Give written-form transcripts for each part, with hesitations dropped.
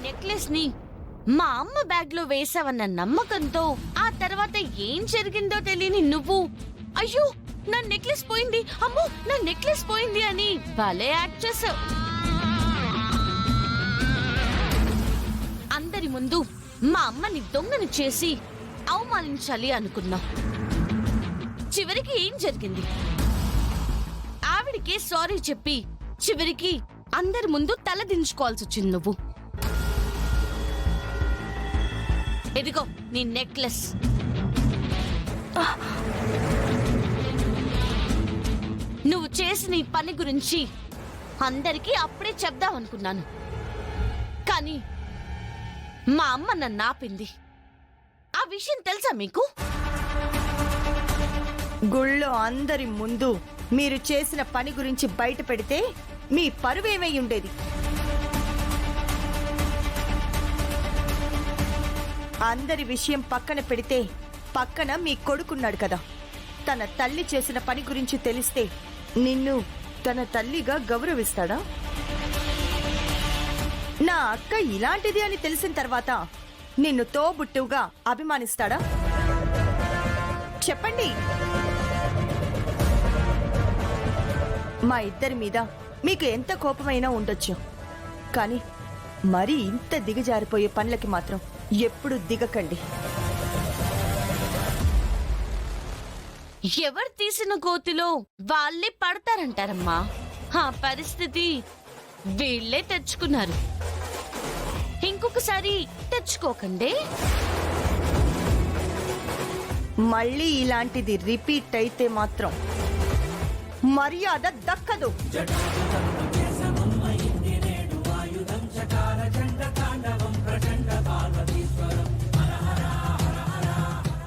Necklace ని మా అమ్మ బ్యాగ్ లో వేసావన్న నమ్మకంతో ఆ తర్వాత ఏం జరిగిందో తెలియని నువ్వు అయ్యో నా నెక్లెస్ పోయింది, అమ్మో నా నెక్లెస్ పోయింది అని భలే యాక్ట్ చేసావు. అందరి ముందు మా అమ్మని దొంగని చేసి అవమానించాలి అనుకున్నా. చివరికి ఏం జరిగింది? ఆవిడికే సారీ చెప్పి చివరికి అందరి ముందు తలదించుకోవాల్సి వచ్చింది నువ్వు. ఎదిగో నీ నెక్లెస్. నువ్వు చేసిన ఈ పని గురించి అందరికీ అప్పుడే చెప్దామనుకున్నాను, కానీ మా అమ్మ నన్ను ఆపింది. ఆ విషయం తెలుసా మీకు? గుళ్ళో అందరి ముందు మీరు చేసిన పని గురించి బయట పెడితే మీ పరువేమై ఉండేది? అందరి విషయం పక్కన పెడితే పక్కన మీ కొడుకున్నాడు కదా, తన తల్లి చేసిన పని గురించి తెలిస్తే నిన్ను తన తల్లిగా గౌరవిస్తాడా? నా అక్క ఇలాంటిది అని తెలిసిన తర్వాత నిన్ను తోబుట్టువుగా అభిమానిస్తాడా? చెప్పండి. మా ఇద్దరి మీద మీకు ఎంత కోపమైనా ఉండొచ్చు, కానీ మరీ ఇంత దిగజారిపోయే పనులకి మాత్రం ఎప్పుడు దిగకండి. ఎవరు తీసిన గోతిలో వాళ్ళే పడతారంటారమ్మా. ఆ పరిస్థితి వీళ్ళే తెచ్చుకున్నారు. ఇంకొకసారి తెచ్చుకోకండి. మళ్ళీ ఇలాంటిది రిపీట్ అయితే మాత్రం మర్యాద దక్కదు.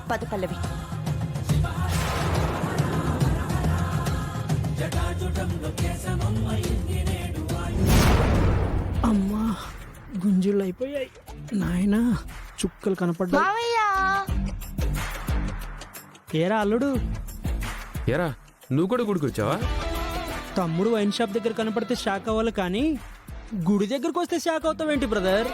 పద పల్లవి. అమ్మా గుంజులు అయిపోయాయి నాయనా, చుక్కలు కనపడ్డా. ఏరా అల్లుడు, ఏరా నువ్వు కూడా గుడికి వచ్చావా? తమ్ముడు వైన్ షాప్ దగ్గర కనపడితే షాక్ అవ్వాలి, కానీ గుడి దగ్గరకు వస్తే షాక్ అవుతావేంటి బ్రదర్?